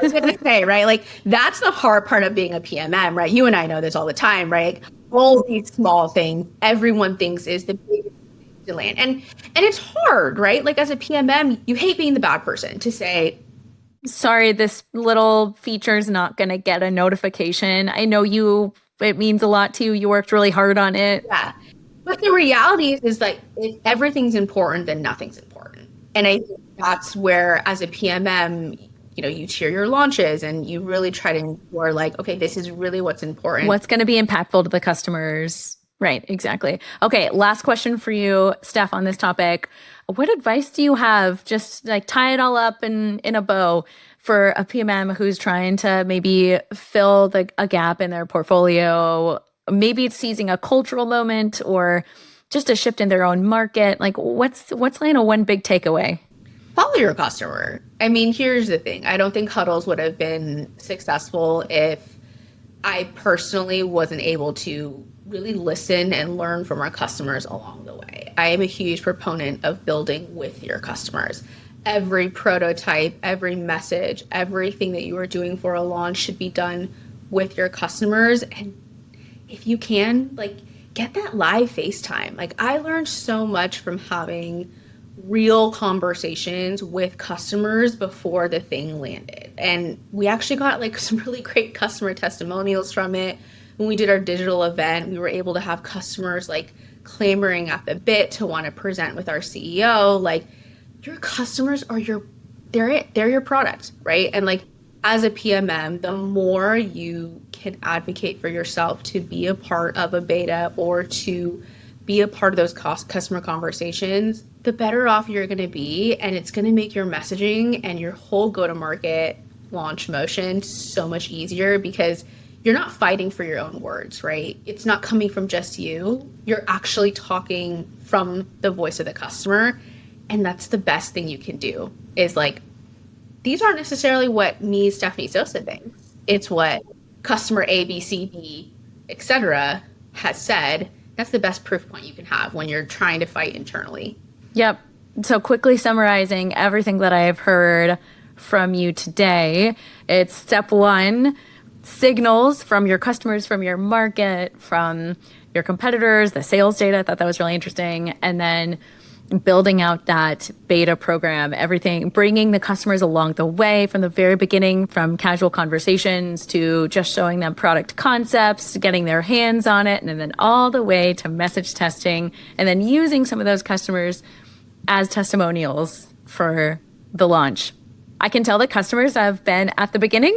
right? Like, that's the hard part of being a PMM, right? You and I know this all the time, right? All these small things everyone thinks is the biggest thing to land. And it's hard, right? Like, as a PMM, you hate being the bad person to say, sorry, this little feature is not going to get a notification. I know it means a lot to you. You worked really hard on it. Yeah. But the reality is like, if everything's important, then nothing's important. And I think that's where, as a PMM, you tier your launches and you really try to ensure like, okay, this is really what's important. What's going to be impactful to the customers. Right, exactly. Okay, last question for you, Steph, on this topic. What advice do you have, just like tie it all up in a bow, for a PMM who's trying to maybe fill a gap in their portfolio? Maybe it's seizing a cultural moment or just a shift in their own market. Like, what's one big takeaway? Follow your customer. I mean, here's the thing. I don't think Huddles would have been successful if I personally wasn't able to really listen and learn from our customers along the way. I am a huge proponent of building with your customers. Every prototype, every message, everything that you are doing for a launch should be done with your customers. And if you can, like, get that live FaceTime. Like, I learned so much from having real conversations with customers before the thing landed. And we actually got like some really great customer testimonials from it. When we did our digital event, we were able to have customers like clamoring at the bit to want to present with our CEO. Like, your customers are they're your product, right? And like, as a PMM, the more you can advocate for yourself to be a part of a beta or to be a part of those customer conversations, the better off you're going to be. And it's going to make your messaging and your whole go-to-market launch motion so much easier, because you're not fighting for your own words, right? It's not coming from just you. You're actually talking from the voice of the customer. And that's the best thing you can do, is like these aren't necessarily what me, Stephanie Sosa, thinks. It's what customer A, B, C, D, etc. has said. That's the best proof point you can have when you're trying to fight internally. Yep. So quickly summarizing everything that I have heard from you today, it's step one, signals from your customers, from your market, from your competitors, the sales data. I thought that was really interesting. And then building out that beta program, everything, bringing the customers along the way from the very beginning, from casual conversations to just showing them product concepts, getting their hands on it, and then all the way to message testing, and then using some of those customers as testimonials for the launch. I can tell that customers have been at the beginning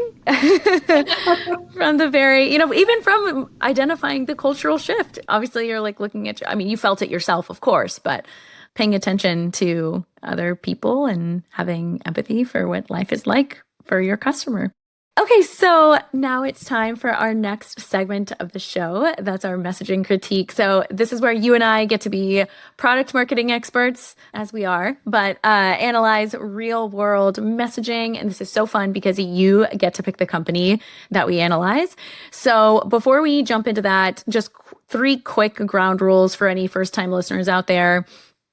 from the very, even from identifying the cultural shift. Obviously, you're like looking at, you felt it yourself, of course, but paying attention to other people and having empathy for what life is like for your customer. Okay, so now it's time for our next segment of the show. That's our messaging critique. So this is where you and I get to be product marketing experts, as we are, but analyze real world messaging. And this is so fun because you get to pick the company that we analyze. So before we jump into that, just 3 quick ground rules for any first-time listeners out there.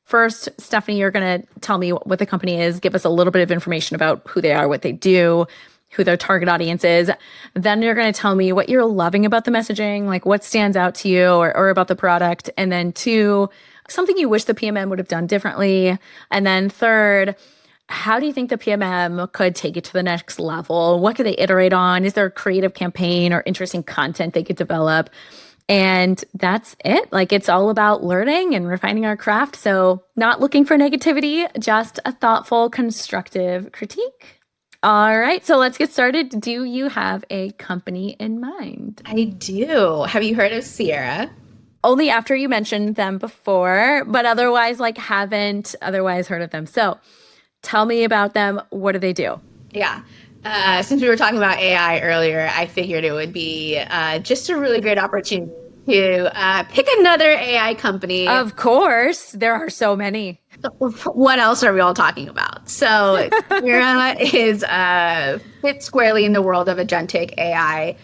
First, Stephanie, you're going to tell me what the company is, give us a little bit of information about who they are, what they do, who their target audience is. Then you're going to tell me what you're loving about the messaging, like what stands out to you or about the product. And then 2, something you wish the PMM would have done differently. And then 3rd, how do you think the PMM could take it to the next level? What could they iterate on? Is there a creative campaign or interesting content they could develop? And that's it. Like, it's all about learning and refining our craft. So not looking for negativity, just a thoughtful, constructive critique. All right. So let's get started. Do you have a company in mind? I do. Have you heard of Sierra? Only after you mentioned them before, but otherwise, haven't otherwise heard of them. So tell me about them. What do they do? Yeah. Since we were talking about AI earlier, I figured it would be just a really great opportunity to pick another AI company. Of course. There are so many. What else are we all talking about? So Sierra fits squarely in the world of agentic AI.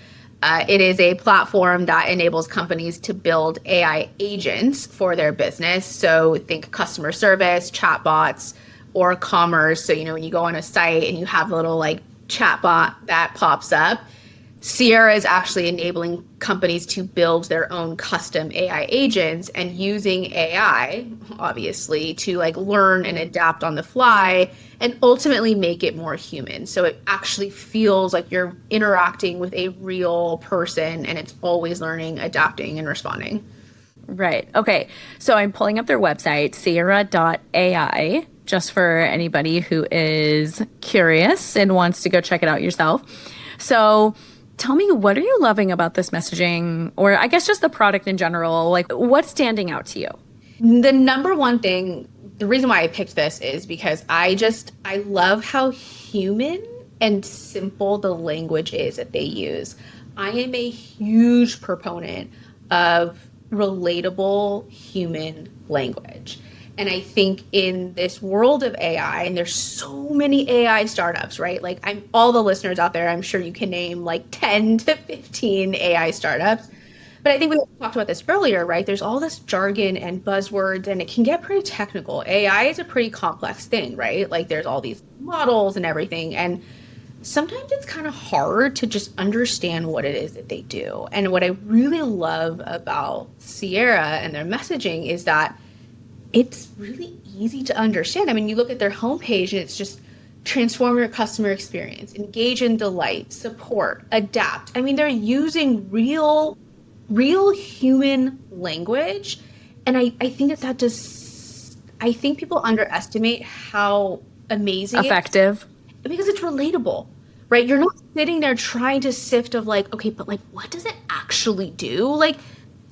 It is a platform that enables companies to build AI agents for their business. So think customer service, chatbots, or commerce. So, when you go on a site and you have a little chatbot that pops up, Sierra is actually enabling companies to build their own custom AI agents and using AI, obviously, to learn and adapt on the fly and ultimately make it more human. So it actually feels like you're interacting with a real person and it's always learning, adapting, and responding. Right. Okay. So I'm pulling up their website, sierra.ai, just for anybody who is curious and wants to go check it out yourself. So tell me, what are you loving about this messaging, or I guess just the product in general? What's standing out to you? The number one thing, the reason why I picked this is because I love how human and simple the language is that they use. I am a huge proponent of relatable human language. And I think in this world of AI, and there's so many AI startups, right? All the listeners out there, I'm sure you can name 10 to 15 AI startups. But I think we talked about this earlier, right? There's all this jargon and buzzwords, and it can get pretty technical. AI is a pretty complex thing, right? There's all these models and everything. And sometimes it's kind of hard to just understand what it is that they do. And what I really love about Sierra and their messaging is that it's really easy to understand. You look at their homepage and it's just transform your customer experience, engage and delight, support, adapt. They're using real human language. And I think that just, I think people underestimate how amazing effective. Because it's relatable, right? You're not sitting there trying to sift of okay, but what does it actually do?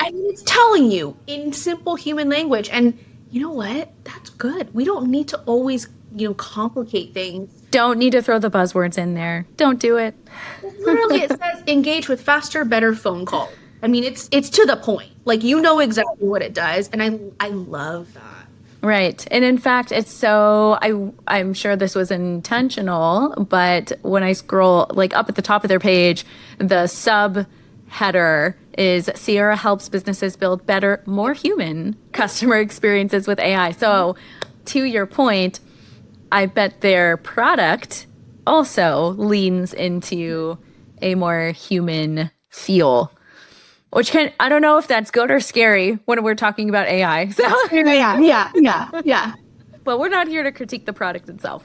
It's telling you in simple human language. And you know what? That's good. We don't need to always, complicate things. Don't need to throw the buzzwords in there. Don't do it. Literally, it says engage with faster, better phone calls. It's to the point. You know exactly what it does. And I love that. Right. And in fact, it's so I'm sure this was intentional, but when I scroll like up at the top of their page, the sub header is Sierra helps businesses build better, more human customer experiences with AI. So to your point, I bet their product also leans into a more human feel, which I don't know if that's good or scary when we're talking about AI. So Yeah. but we're not here to critique the product itself.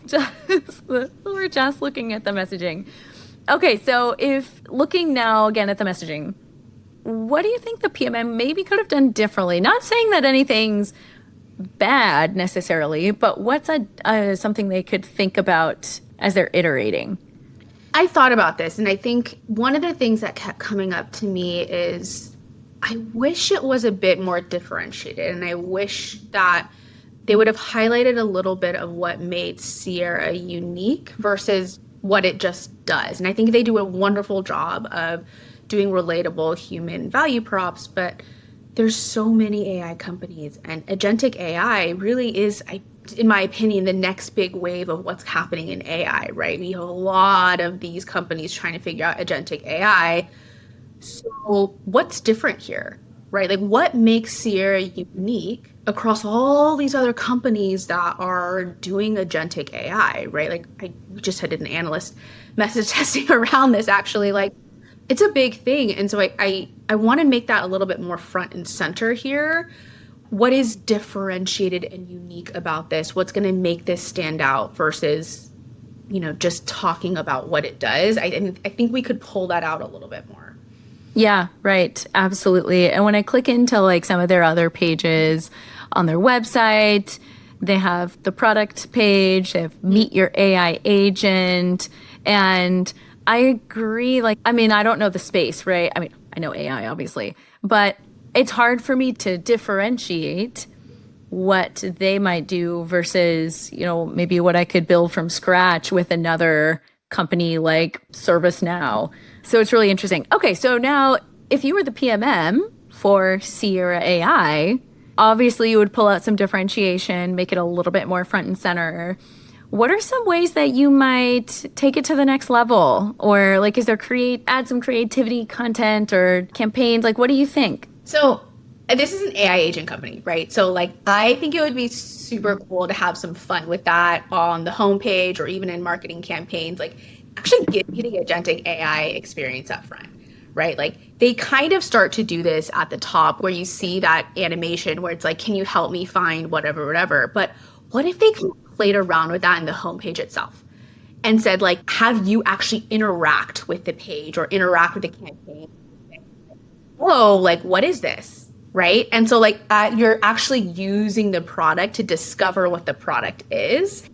We're just looking at the messaging. Okay, so if looking now again at the messaging, what do you think the PMM maybe could have done differently? Not saying that anything's bad necessarily, but what's something they could think about as they're iterating? I thought about this, and I think one of the things that kept coming up to me is I wish it was a bit more differentiated, and I wish that they would have highlighted a little bit of what made Sierra unique versus what it just does. And I think they do a wonderful job of doing relatable human value props, but there's so many AI companies, and agentic AI really is, in my opinion, the next big wave of what's happening in AI, right? We have a lot of these companies trying to figure out agentic AI. So what's different here, right? Like what makes Sierra unique across all these other companies that are doing agentic AI, right? Like we just had an analyst message testing around this actually, like it's a big thing. And so I want to make that a little bit more front and center here. What is differentiated and unique about this? What's going to make this stand out versus, just talking about what it does? I think we could pull that out a little bit more. Yeah, right. Absolutely. And when I click into like some of their other pages on their website, they have the product page, they have Meet Your AI Agent. And I agree. I don't know the space, right? I know AI, obviously, but it's hard for me to differentiate what they might do versus, maybe what I could build from scratch with another company like ServiceNow. So it's really interesting. Okay, so now if you were the PMM for Sierra AI, obviously you would pull out some differentiation, make it a little bit more front and center. What are some ways that you might take it to the next level? Or like, is there add some creativity content or campaigns? Like, what do you think? So this is an AI agent company, right? So like, I think it would be super cool to have some fun with that on the homepage or even in marketing campaigns, like actually give you the agentic AI experience up front, right? Like they kind of start to do this at the top where you see that animation where it's like, can you help me find whatever? But what if they played around with that in the homepage itself and said like, have you actually interact with the page or interact with the campaign? Whoa, like what is this? Right? And so like you're actually using the product to discover what the product is.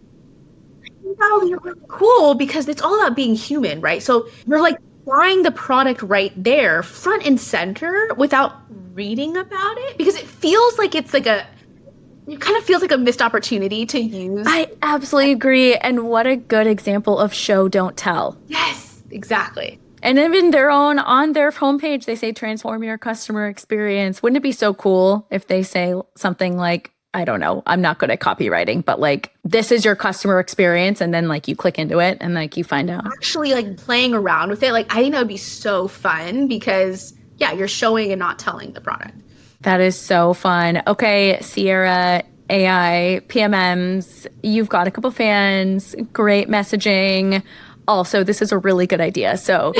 Wow, you're really cool because it's all about being human, right? So you're like trying the product right there, front and center without reading about it because it feels like it kind of feels like a missed opportunity to use. I absolutely agree. And what a good example of show, don't tell. Yes, exactly. And even on their homepage, they say transform your customer experience. Wouldn't it be so cool if they say something like, I don't know, I'm not good at copywriting, but like, this is your customer experience. And then like you click into it and like you find out. Actually like playing around with it. Like, I think that would be so fun because yeah, you're showing and not telling the product. That is so fun. Okay, Sierra AI PMMs, you've got a couple fans, great messaging. Also, this is a really good idea. So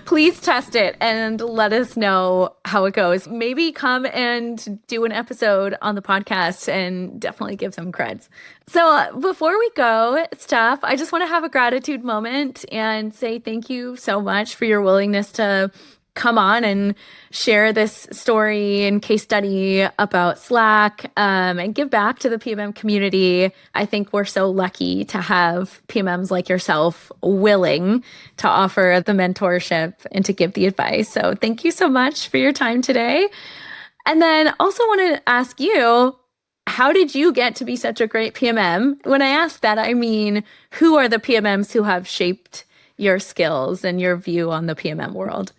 please test it and let us know how it goes. Maybe come and do an episode on the podcast and definitely give some creds. So before we go, Steph, I just want to have a gratitude moment and say thank you so much for your willingness to come on and share this story and case study about Slack and give back to the PMM community. I think we're so lucky to have PMMs like yourself willing to offer the mentorship and to give the advice. So thank you so much for your time today. And then also want to ask you, how did you get to be such a great PMM? When I ask that, I mean, who are the PMMs who have shaped your skills and your view on the PMM world?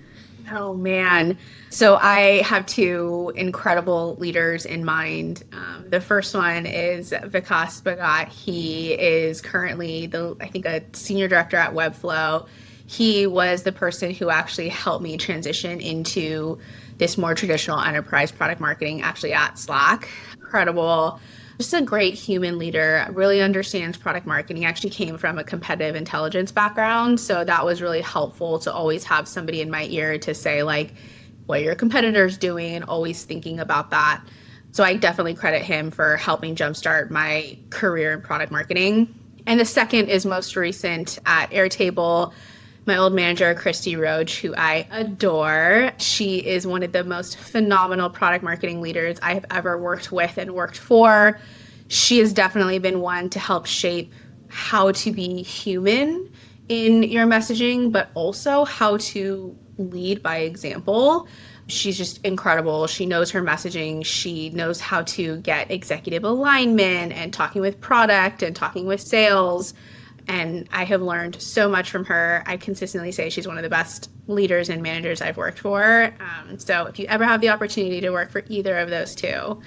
Oh man. So I have two incredible leaders in mind. The first one is Vikas Bhagat. He is currently I think a senior director at Webflow. He was the person who actually helped me transition into this more traditional enterprise product marketing actually at Slack. Incredible. Just a great human leader, really understands product marketing. He actually came from a competitive intelligence background. So that was really helpful to always have somebody in my ear to say like, what are your competitors doing, and always thinking about that. So I definitely credit him for helping jumpstart my career in product marketing. And the second is most recent at Airtable. My old manager, Christy Roach, who I adore. She is one of the most phenomenal product marketing leaders I have ever worked with and worked for. She has definitely been one to help shape how to be human in your messaging, but also how to lead by example. She's just incredible. She knows her messaging. She knows how to get executive alignment and talking with product and talking with sales. And I have learned so much from her. I consistently say she's one of the best leaders and managers I've worked for. So if you ever have the opportunity to work for either of those two,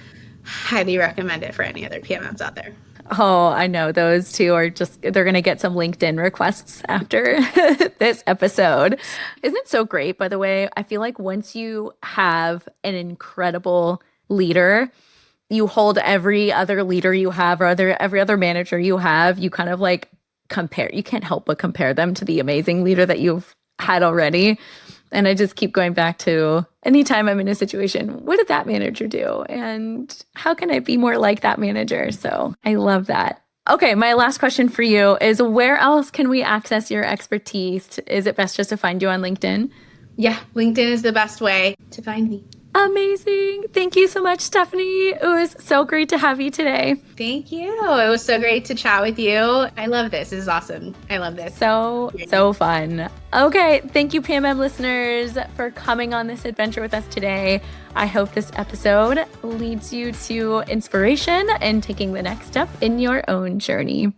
highly recommend it for any other PMMs out there. Oh, I know those two are they're going to get some LinkedIn requests after this episode. Isn't it so great, by the way? I feel like once you have an incredible leader, you hold every other leader you have or every other manager you have, you kind of like compare. You can't help but compare them to the amazing leader that you've had already. And I just keep going back to anytime I'm in a situation, what did that manager do? And how can I be more like that manager? So I love that. Okay, my last question for you is, where else can we access your expertise? Is it best just to find you on LinkedIn? Yeah, LinkedIn is the best way to find me. Amazing. Thank you so much, Stephanie. It was so great to have you today. Thank you. It was so great to chat with you. I love this. This is awesome. I love this. So fun. Okay. Thank you, PMM listeners, for coming on this adventure with us today. I hope this episode leads you to inspiration and taking the next step in your own journey.